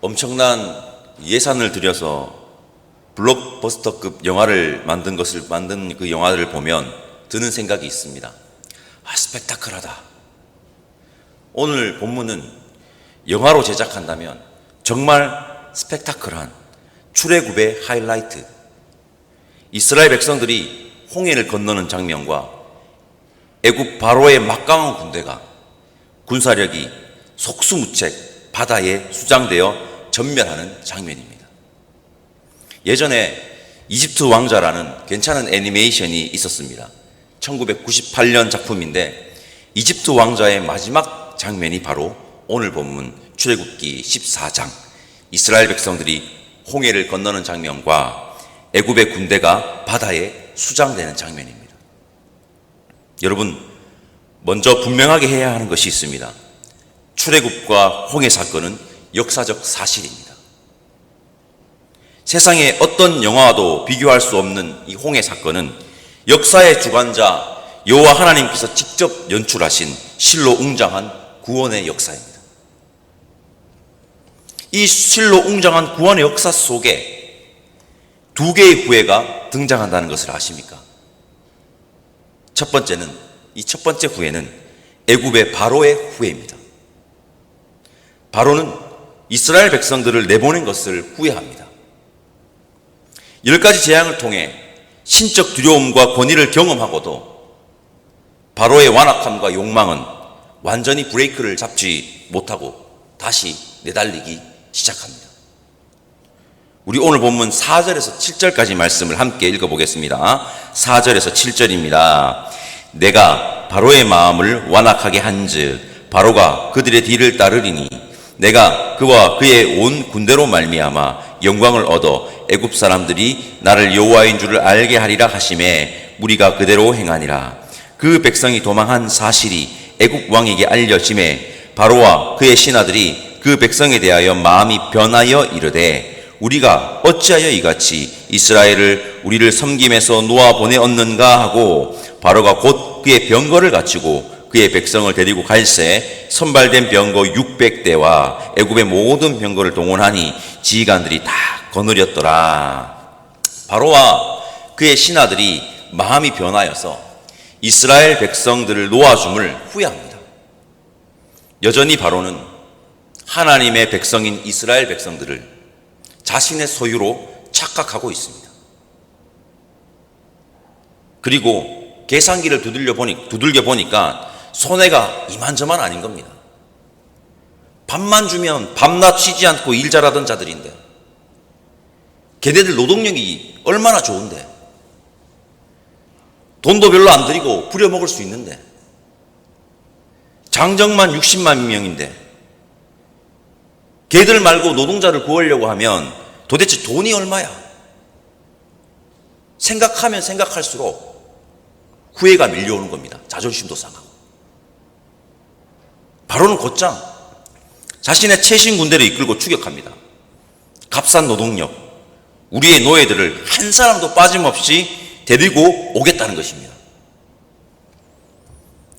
엄청난 예산을 들여서 블록버스터급 영화를 만든 그 영화를 보면 드는 생각이 있습니다. 스펙타클하다. 오늘 본문은 영화로 제작한다면 정말 스펙타클한 출애굽의 하이라이트, 이스라엘 백성들이 홍해를 건너는 장면과 애굽 바로의 막강한 군대가 군사력이 속수무책 바다에 수장되어 전멸하는 장면입니다. 예전에 이집트 왕자라는 괜찮은 애니메이션이 있었습니다. 1998년 작품인데 이집트 왕자의 마지막 장면이 바로 오늘 본문 출애굽기 14장 이스라엘 백성들이 홍해를 건너는 장면과 애굽의 군대가 바다에 수장되는 장면입니다. 여러분, 먼저 분명하게 해야 하는 것이 있습니다. 출애굽과 홍해 사건은 역사적 사실입니다. 세상에 어떤 영화와도 비교할 수 없는 이 홍해 사건은 역사의 주관자 여호와 하나님께서 직접 연출하신 실로 웅장한 구원의 역사입니다. 이 실로 웅장한 구원의 역사 속에 두 개의 후예가 등장한다는 것을 아십니까? 첫 번째는, 이 첫 번째 후예는 애굽의 바로의 후예입니다. 바로는 이스라엘 백성들을 내보낸 것을 후회합니다. 10가지 재앙을 통해 신적 두려움과 권위를 경험하고도 바로의 완악함과 욕망은 완전히 브레이크를 잡지 못하고 다시 내달리기 시작합니다. 우리 오늘 본문 4절에서 7절까지 말씀을 함께 읽어보겠습니다. 4절에서 7절입니다. 내가 바로의 마음을 완악하게 한즉 바로가 그들의 뒤를 따르리니 내가 그와 그의 온 군대로 말미암아 영광을 얻어 애굽 사람들이 나를 여호와인 줄을 알게 하리라 하심에 무리가 그대로 행하니라. 그 백성이 도망한 사실이 애굽 왕에게 알려짐에 바로와 그의 신하들이 그 백성에 대하여 마음이 변하여 이르되 우리가 어찌하여 이같이 이스라엘을 우리를 섬김에서 놓아 보내었는가 하고 바로가 곧 그의 병거를 갖추고 그의 백성을 데리고 갈새 선발된 병거 600대와 애굽의 모든 병거를 동원하니 지휘관들이 다 거느렸더라. 바로와 그의 신하들이 마음이 변하여서 이스라엘 백성들을 놓아줌을 후회합니다. 여전히 바로는 하나님의 백성인 이스라엘 백성들을 자신의 소유로 착각하고 있습니다. 그리고 계산기를 두들겨 보니까 손해가 이만저만 아닌 겁니다. 밥만 주면 밤낮 쉬지 않고 일 잘하던 자들인데 걔네들 노동력이 얼마나 좋은데 돈도 별로 안 들이고 부려먹을 수 있는데 장정만 60만 명인데 걔들 말고 노동자를 구하려고 하면 도대체 돈이 얼마야? 생각하면 생각할수록 후회가 밀려오는 겁니다. 자존심도 상하고. 바로는 곧장 자신의 최신 군대를 이끌고 추격합니다. 값싼 노동력, 우리의 노예들을 한 사람도 빠짐없이 데리고 오겠다는 것입니다.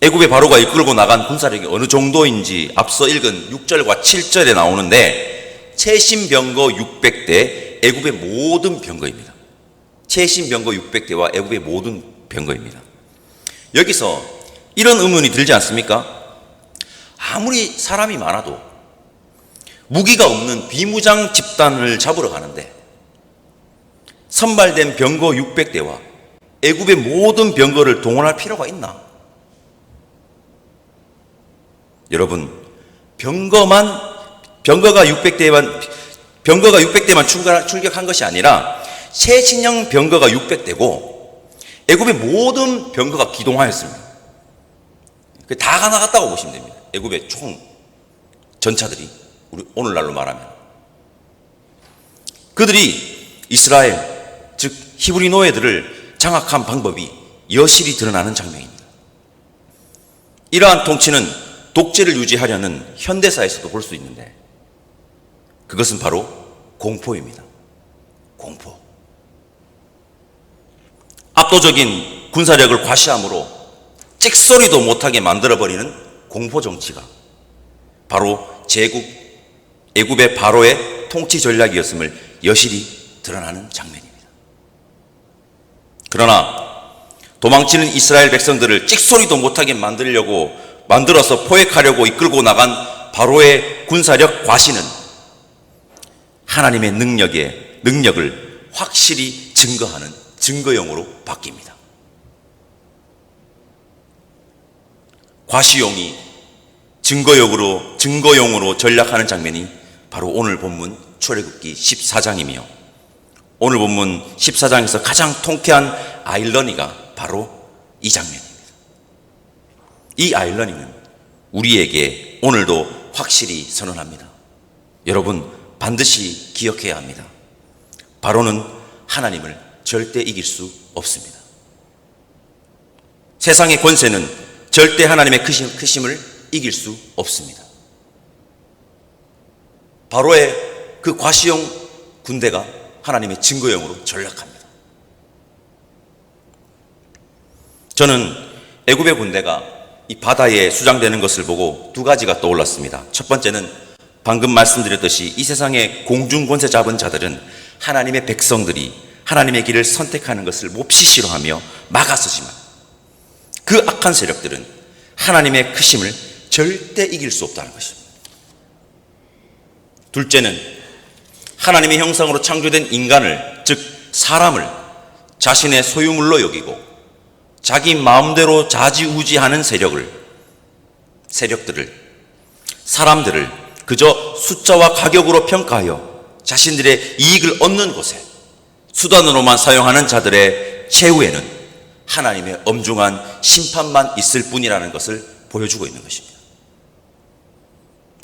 애굽의 바로가 이끌고 나간 군사력이 어느 정도인지 앞서 읽은 6절과 7절에 나오는데 최신 병거 600대, 애굽의 모든 병거입니다. 최신 병거 600대와 애굽의 모든 병거입니다. 여기서 이런 의문이 들지 않습니까? 아무리 사람이 많아도 무기가 없는 비무장 집단을 잡으러 가는데 선발된 병거 600대와 애굽의 모든 병거를 동원할 필요가 있나? 여러분, 병거가 600대만 출격한 것이 아니라 최신형 병거가 600대고 애굽의 모든 병거가 기동하였습니다. 다 나갔다고 보시면 됩니다. 애굽의 총 전차들이, 우리 오늘날로 말하면 그들이 이스라엘, 즉 히브리 노예들을 장악한 방법이 여실히 드러나는 장면입니다. 이러한 통치는 독재를 유지하려는 현대사에서도 볼 수 있는데 그것은 바로 공포입니다. 공포. 압도적인 군사력을 과시함으로 찍소리도 못하게 만들어버리는 공포 정치가 바로 제국 애굽의 바로의 통치 전략이었음을 여실히 드러나는 장면입니다. 그러나 도망치는 이스라엘 백성들을 찍소리도 못하게 만들어서 포획하려고 이끌고 나간 바로의 군사력 과시는 하나님의 능력을 확실히 증거하는 증거용으로 바뀝니다. 과시용이 증거용으로 전략하는 장면이 바로 오늘 본문 출애굽기 14장이며 오늘 본문 14장에서 가장 통쾌한 아이러니가 바로 이 장면입니다. 이 아이러니는 우리에게 오늘도 확실히 선언합니다. 여러분 반드시 기억해야 합니다. 바로는 하나님을 절대 이길 수 없습니다. 세상의 권세는 절대 하나님의 크심을 이길 수 없습니다. 바로의 그 과시용 군대가 하나님의 증거용으로 전락합니다. 저는 애굽의 군대가 이 바다에 수장되는 것을 보고 두 가지가 떠올랐습니다. 첫 번째는 방금 말씀드렸듯이 이 세상의 공중 권세 잡은 자들은 하나님의 백성들이 하나님의 길을 선택하는 것을 몹시 싫어하며 막아서지만 그 악한 세력들은 하나님의 크심을 절대 이길 수 없다는 것입니다. 둘째는 하나님의 형상으로 창조된 인간을, 즉 사람을 자신의 소유물로 여기고 자기 마음대로 좌지우지하는 사람들을 그저 숫자와 가격으로 평가하여 자신들의 이익을 얻는 곳에 수단으로만 사용하는 자들의 최후에는 하나님의 엄중한 심판만 있을 뿐이라는 것을 보여주고 있는 것입니다.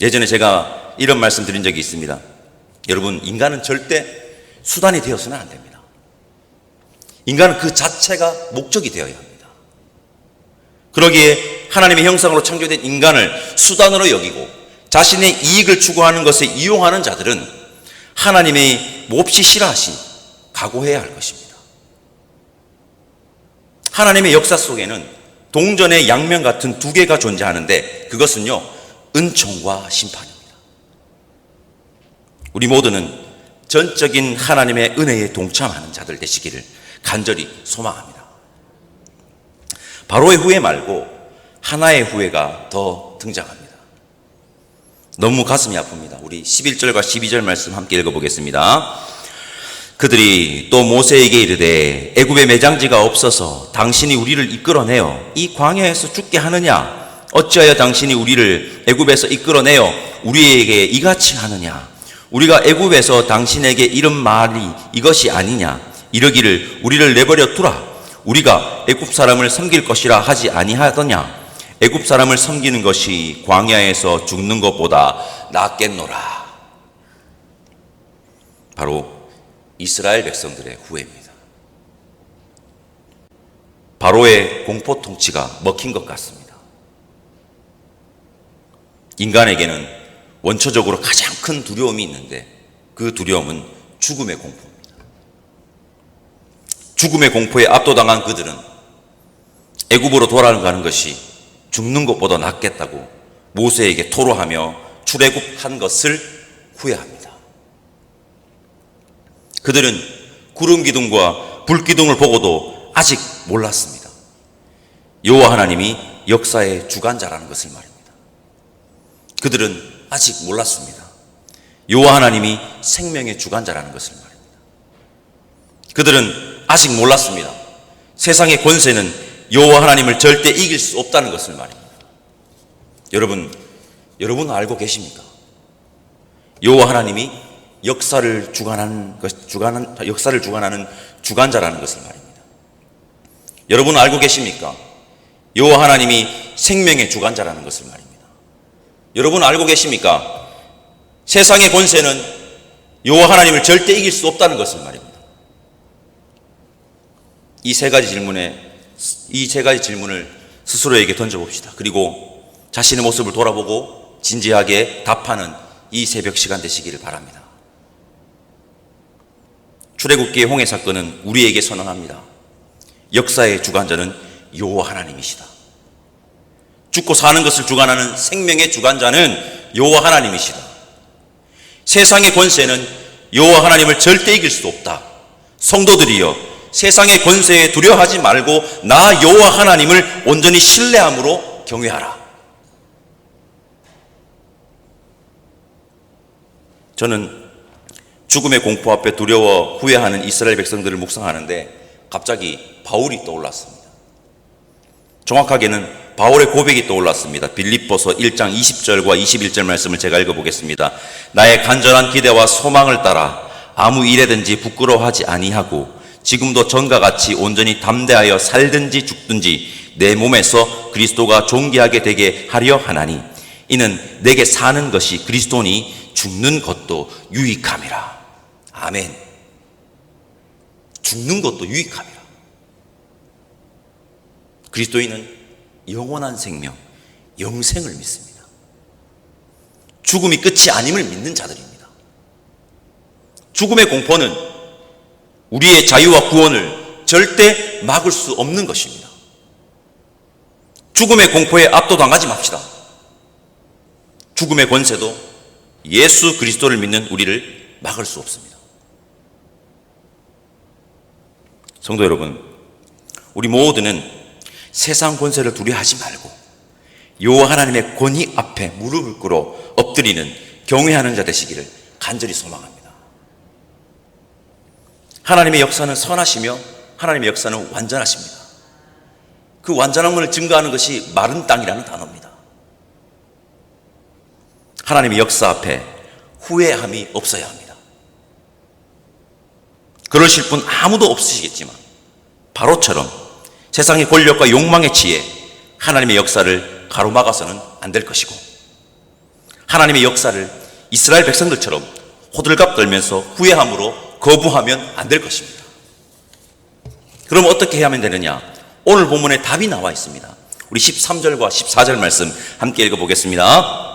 예전에 제가 이런 말씀 드린 적이 있습니다. 여러분, 인간은 절대 수단이 되어서는 안 됩니다. 인간은 그 자체가 목적이 되어야 합니다. 그러기에 하나님의 형상으로 창조된 인간을 수단으로 여기고 자신의 이익을 추구하는 것에 이용하는 자들은 하나님의 몹시 싫어하신 각오해야 할 것입니다. 하나님의 역사 속에는 동전의 양면 같은 두 개가 존재하는데 그것은요, 은총과 심판입니다. 우리 모두는 전적인 하나님의 은혜에 동참하는 자들 되시기를 간절히 소망합니다. 바로의 후회 말고 하나의 후회가 더 등장합니다. 너무 가슴이 아픕니다. 우리 11절과 12절 말씀 함께 읽어보겠습니다. 그들이 또 모세에게 이르되 애굽에 매장지가 없어서 당신이 우리를 이끌어내어 이 광야에서 죽게 하느냐? 어찌하여 당신이 우리를 애굽에서 이끌어내어 우리에게 이같이 하느냐? 우리가 애굽에서 당신에게 이런 말이 이것이 아니냐? 이러기를 우리를 내버려 두라. 우리가 애굽 사람을 섬길 것이라 하지 아니하더냐? 애굽 사람을 섬기는 것이 광야에서 죽는 것보다 낫겠노라. 바로 이스라엘 백성들의 후회입니다. 바로의 공포 통치가 먹힌 것 같습니다. 인간에게는 원초적으로 가장 큰 두려움이 있는데 그 두려움은 죽음의 공포입니다. 죽음의 공포에 압도당한 그들은 애굽으로 돌아가는 것이 죽는 것보다 낫겠다고 모세에게 토로하며 출애굽한 것을 후회합니다. 그들은 구름 기둥과 불 기둥을 보고도 아직 몰랐습니다. 여호와 하나님이 역사의 주관자라는 것을 말입니다. 그들은 아직 몰랐습니다. 여호와 하나님이 생명의 주관자라는 것을 말입니다. 그들은 아직 몰랐습니다. 세상의 권세는 여호와 하나님을 절대 이길 수 없다는 것을 말입니다. 여러분 알고 계십니까? 여호와 하나님이 역사를 주관하는 주관자라는 것을 말입니다. 여러분 알고 계십니까? 여호와 하나님이 생명의 주관자라는 것을 말입니다. 여러분 알고 계십니까? 세상의 권세는 여호와 하나님을 절대 이길 수 없다는 것을 말입니다. 이 세 가지 질문을 스스로에게 던져봅시다. 그리고 자신의 모습을 돌아보고 진지하게 답하는 이 새벽 시간 되시기를 바랍니다. 출애굽기의 홍해 사건은 우리에게 선언합니다. 역사의 주관자는 여호와 하나님이시다. 죽고 사는 것을 주관하는 생명의 주관자는 여호와 하나님이시다. 세상의 권세는 여호와 하나님을 절대 이길 수 없다. 성도들이여, 세상의 권세에 두려워하지 말고 나 여호와 하나님을 온전히 신뢰함으로 경외하라. 저는 죽음의 공포 앞에 두려워 후회하는 이스라엘 백성들을 묵상하는데 갑자기 바울이 떠올랐습니다. 정확하게는 바울의 고백이 떠올랐습니다. 빌립보서 1장 20절과 21절 말씀을 제가 읽어보겠습니다. 나의 간절한 기대와 소망을 따라 아무 일에든지 부끄러워하지 아니하고 지금도 전과 같이 온전히 담대하여 살든지 죽든지 내 몸에서 그리스도가 존귀하게 되게 하려 하나니 이는 내게 사는 것이 그리스도니 죽는 것도 유익함이라. 아멘. 죽는 것도 유익함이라. 그리스도인은 영원한 생명, 영생을 믿습니다. 죽음이 끝이 아님을 믿는 자들입니다. 죽음의 공포는 우리의 자유와 구원을 절대 막을 수 없는 것입니다. 죽음의 공포에 압도당하지 맙시다. 죽음의 권세도 예수 그리스도를 믿는 우리를 막을 수 없습니다. 성도 여러분, 우리 모두는 세상 권세를 두려워하지 말고 여호와 하나님의 권위 앞에 무릎을 꿇어 엎드리는 경외하는 자 되시기를 간절히 소망합니다. 하나님의 역사는 선하시며 하나님의 역사는 완전하십니다. 그 완전함을 증거하는 것이 마른 땅이라는 단어입니다. 하나님의 역사 앞에 후회함이 없어야 합니다. 그러실 분 아무도 없으시겠지만 바로처럼 세상의 권력과 욕망에 취해 하나님의 역사를 가로막아서는 안 될 것이고 하나님의 역사를 이스라엘 백성들처럼 호들갑 떨면서 후회함으로 거부하면 안 될 것입니다. 그럼 어떻게 해야 하면 되느냐? 오늘 본문에 답이 나와 있습니다. 우리 13절과 14절 말씀 함께 읽어보겠습니다.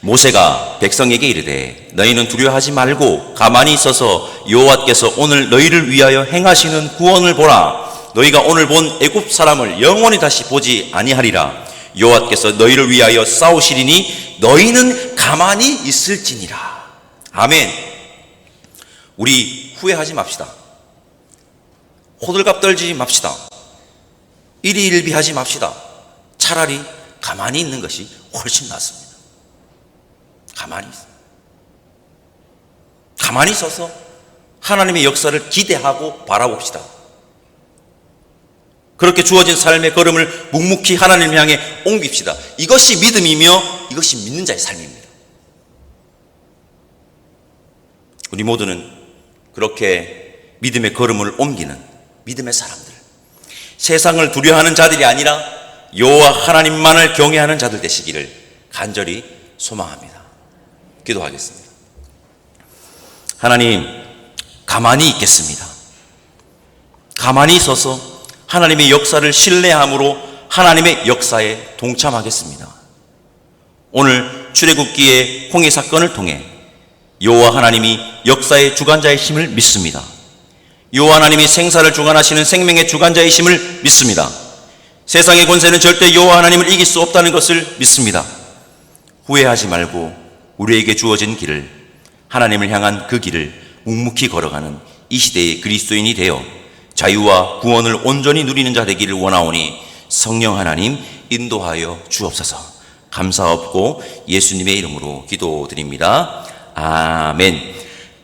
모세가 백성에게 이르되 너희는 두려워하지 말고 가만히 있어서 여호와께서 오늘 너희를 위하여 행하시는 구원을 보라. 너희가 오늘 본 애굽 사람을 영원히 다시 보지 아니하리라. 여호와께서 너희를 위하여 싸우시리니 너희는 가만히 있을지니라. 아멘. 우리 후회하지 맙시다. 호들갑 떨지 맙시다. 일희일비하지 맙시다. 차라리 가만히 있는 것이 훨씬 낫습니다. 가만히 서서 하나님의 역사를 기대하고 바라봅시다. 그렇게 주어진 삶의 걸음을 묵묵히 하나님을 향해 옮깁시다. 이것이 믿음이며 이것이 믿는 자의 삶입니다. 우리 모두는 그렇게 믿음의 걸음을 옮기는 믿음의 사람들, 세상을 두려워하는 자들이 아니라 여호와 하나님만을 경외하는 자들 되시기를 간절히 소망합니다. 기도하겠습니다. 하나님, 가만히 있겠습니다. 가만히 서서 하나님의 역사를 신뢰함으로 하나님의 역사에 동참하겠습니다. 오늘 출애굽기의 홍해 사건을 통해 여호와 하나님이 역사의 주관자이심을 믿습니다. 여호와 하나님이 생사를 주관하시는 생명의 주관자이심을 믿습니다. 세상의 권세는 절대 여호와 하나님을 이길 수 없다는 것을 믿습니다. 후회하지 말고 우리에게 주어진 길을, 하나님을 향한 그 길을 묵묵히 걸어가는 이 시대의 그리스도인이 되어 자유와 구원을 온전히 누리는 자 되기를 원하오니 성령 하나님 인도하여 주옵소서. 감사없고 예수님의 이름으로 기도드립니다. 아멘.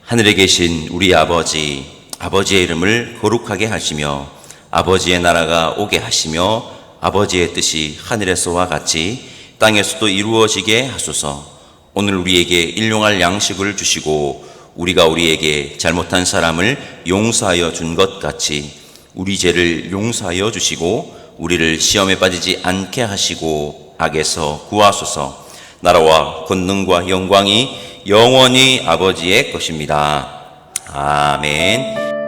하늘에 계신 우리 아버지, 아버지의 이름을 거룩하게 하시며 아버지의 나라가 오게 하시며 아버지의 뜻이 하늘에서와 같이 땅에서도 이루어지게 하소서. 오늘 우리에게 일용할 양식을 주시고 우리가 우리에게 잘못한 사람을 용서하여 준 것 같이 우리 죄를 용서하여 주시고 우리를 시험에 빠지지 않게 하시고 악에서 구하소서. 나라와 권능과 영광이 영원히 아버지의 것입니다. 아멘.